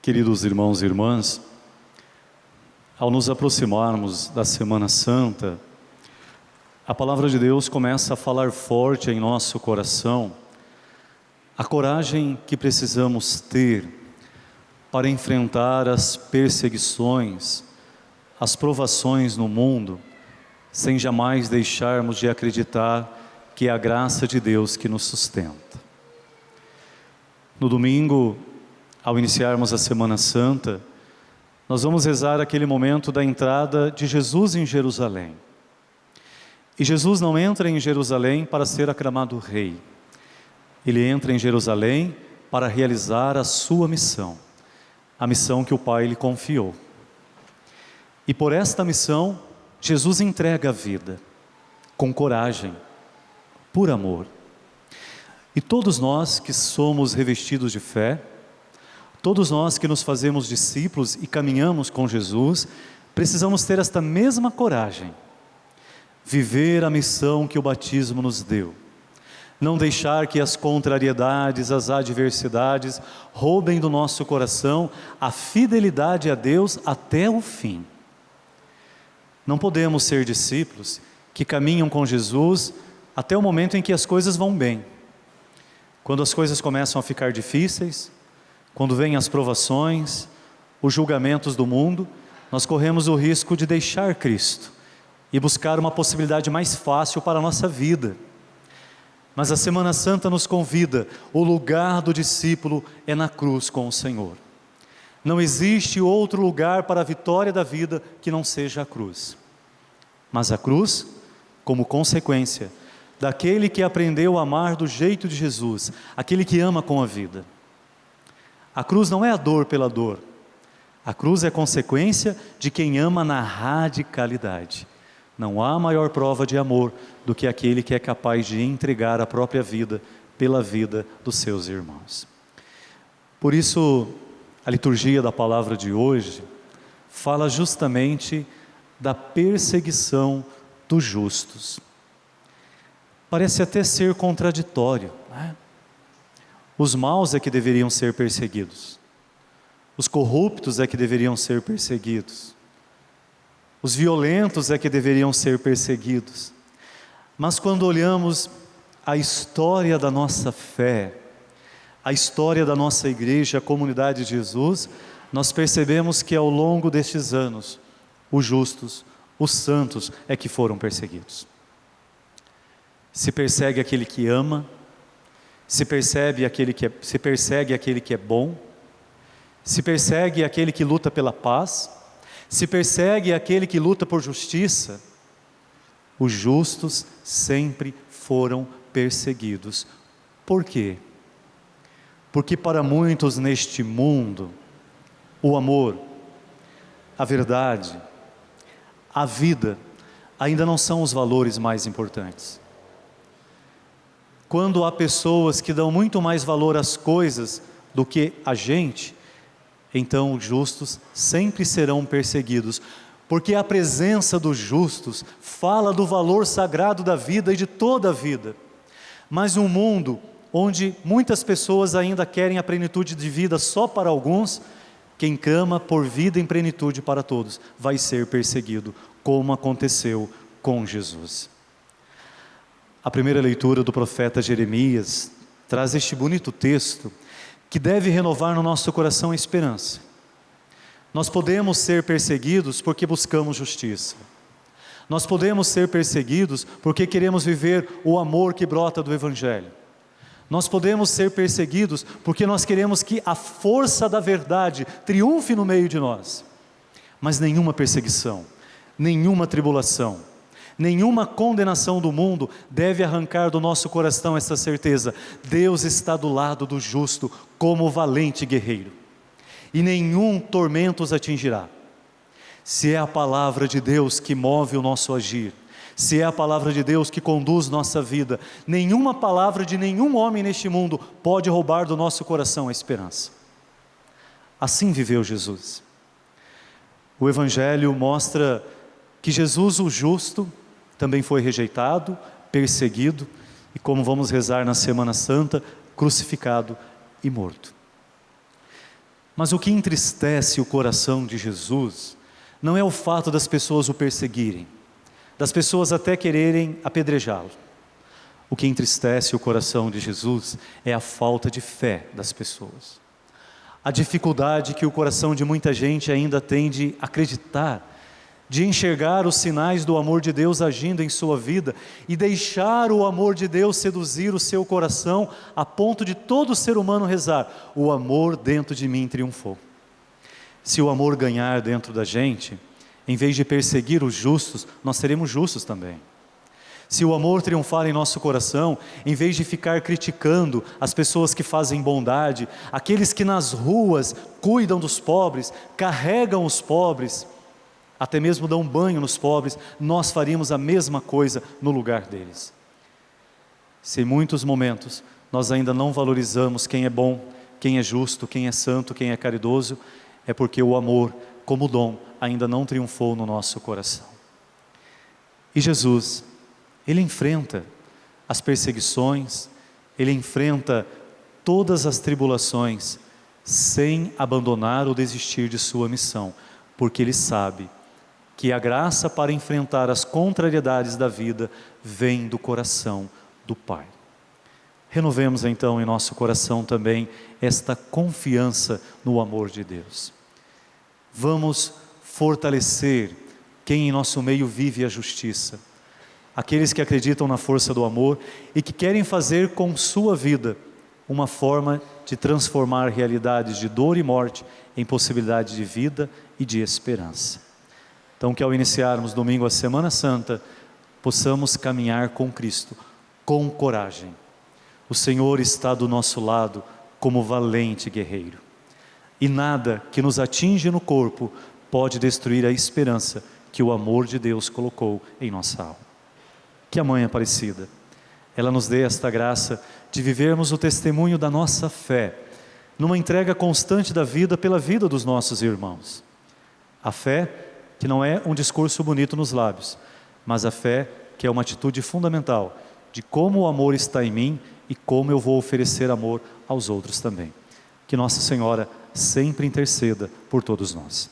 Queridos irmãos e irmãs, ao nos aproximarmos da Semana Santa, a palavra de Deus começa a falar forte em nosso coração a coragem que precisamos ter para enfrentar as perseguições, as provações no mundo, sem jamais deixarmos de acreditar que é a graça de Deus que nos sustenta. No domingo, ao iniciarmos a Semana Santa, nós vamos rezar aquele momento da entrada de Jesus em Jerusalém. E Jesus não entra em Jerusalém para ser aclamado rei. Ele entra em Jerusalém para realizar a sua missão, a missão que o Pai lhe confiou. E por esta missão, Jesus entrega a vida, com coragem, por amor. E todos nós que somos revestidos de fé, todos nós que nos fazemos discípulos e caminhamos com Jesus, precisamos ter esta mesma coragem, viver a missão que o batismo nos deu, não deixar que as contrariedades, as adversidades roubem do nosso coração a fidelidade a Deus até o fim. Não podemos ser discípulos que caminham com Jesus até o momento em que as coisas vão bem. Quando as coisas começam a ficar difíceis, quando vêm as provações, os julgamentos do mundo, nós corremos o risco de deixar Cristo e buscar uma possibilidade mais fácil para a nossa vida. Mas a Semana Santa nos convida, o lugar do discípulo é na cruz com o Senhor. Não existe outro lugar para a vitória da vida que não seja a cruz. Mas a cruz, como consequência daquele que aprendeu a amar do jeito de Jesus, aquele que ama com a vida. A cruz não é a dor pela dor. A cruz é consequência de quem ama na radicalidade. Não há maior prova de amor do que aquele que é capaz de entregar a própria vida pela vida dos seus irmãos. Por isso, a liturgia da palavra de hoje fala justamente da perseguição dos justos. Parece até ser contraditório, né? Os maus é que deveriam ser perseguidos. Os corruptos é que deveriam ser perseguidos. Os violentos é que deveriam ser perseguidos. Mas quando olhamos a história da nossa fé, a história da nossa igreja, a comunidade de Jesus, nós percebemos que ao longo destes anos, os justos, os santos é que foram perseguidos. Se persegue aquele que ama, se persegue aquele que é bom, se persegue aquele que luta pela paz, se persegue aquele que luta por justiça. Os justos sempre foram perseguidos. Por quê? Porque para muitos neste mundo, o amor, a verdade, a vida, ainda não são os valores mais importantes. Quando há pessoas que dão muito mais valor às coisas do que a gente, então os justos sempre serão perseguidos, porque a presença dos justos fala do valor sagrado da vida e de toda a vida. Mas um mundo onde muitas pessoas ainda querem a plenitude de vida só para alguns, quem clama por vida em plenitude para todos vai ser perseguido, como aconteceu com Jesus. A primeira leitura do profeta Jeremias traz este bonito texto que deve renovar no nosso coração a esperança. Nós podemos ser perseguidos porque buscamos justiça. Nós podemos ser perseguidos porque queremos viver o amor que brota do Evangelho. Nós podemos ser perseguidos porque nós queremos que a força da verdade triunfe no meio de nós. Mas nenhuma perseguição, nenhuma tribulação, nenhuma condenação do mundo deve arrancar do nosso coração essa certeza: Deus está do lado do justo como valente guerreiro, e nenhum tormento os atingirá. Se é a palavra de Deus que move o nosso agir, se é a palavra de Deus que conduz nossa vida, nenhuma palavra de nenhum homem neste mundo pode roubar do nosso coração a esperança. Assim viveu Jesus. O Evangelho mostra que Jesus, o justo, também foi rejeitado, perseguido e, como vamos rezar na Semana Santa, crucificado e morto. Mas o que entristece o coração de Jesus não é o fato das pessoas o perseguirem, das pessoas até quererem apedrejá-lo. O que entristece o coração de Jesus é a falta de fé das pessoas. A dificuldade que o coração de muita gente ainda tem de acreditar, de enxergar os sinais do amor de Deus agindo em sua vida e deixar o amor de Deus seduzir o seu coração a ponto de todo ser humano rezar: o amor dentro de mim triunfou. Se o amor ganhar dentro da gente, em vez de perseguir os justos, nós seremos justos também. Se o amor triunfar em nosso coração, em vez de ficar criticando as pessoas que fazem bondade, aqueles que nas ruas cuidam dos pobres, carregam os pobres, até mesmo dão banho nos pobres, nós faríamos a mesma coisa no lugar deles. Se em muitos momentos nós ainda não valorizamos quem é bom, quem é justo, quem é santo, quem é caridoso, é porque o amor, como dom, ainda não triunfou no nosso coração. E Jesus, Ele enfrenta as perseguições, Ele enfrenta todas as tribulações, sem abandonar ou desistir de sua missão, porque Ele sabe que a graça para enfrentar as contrariedades da vida vem do coração do Pai. Renovemos então em nosso coração também esta confiança no amor de Deus. Vamos fortalecer quem em nosso meio vive a justiça, aqueles que acreditam na força do amor e que querem fazer com sua vida uma forma de transformar realidades de dor e morte em possibilidade de vida e de esperança. Então, que ao iniciarmos domingo a Semana Santa, possamos caminhar com Cristo, com coragem. O Senhor está do nosso lado como valente guerreiro. E nada que nos atinge no corpo pode destruir a esperança que o amor de Deus colocou em nossa alma. Que a Mãe Aparecida, ela nos dê esta graça de vivermos o testemunho da nossa fé, numa entrega constante da vida pela vida dos nossos irmãos. A fé que não é um discurso bonito nos lábios, mas a fé que é uma atitude fundamental de como o amor está em mim e como eu vou oferecer amor aos outros também. Que Nossa Senhora sempre interceda por todos nós.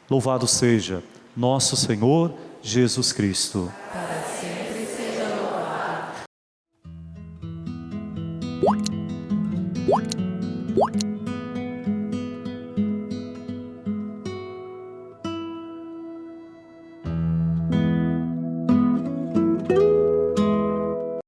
Louvado seja nosso Senhor Jesus Cristo. Para sempre seja louvado.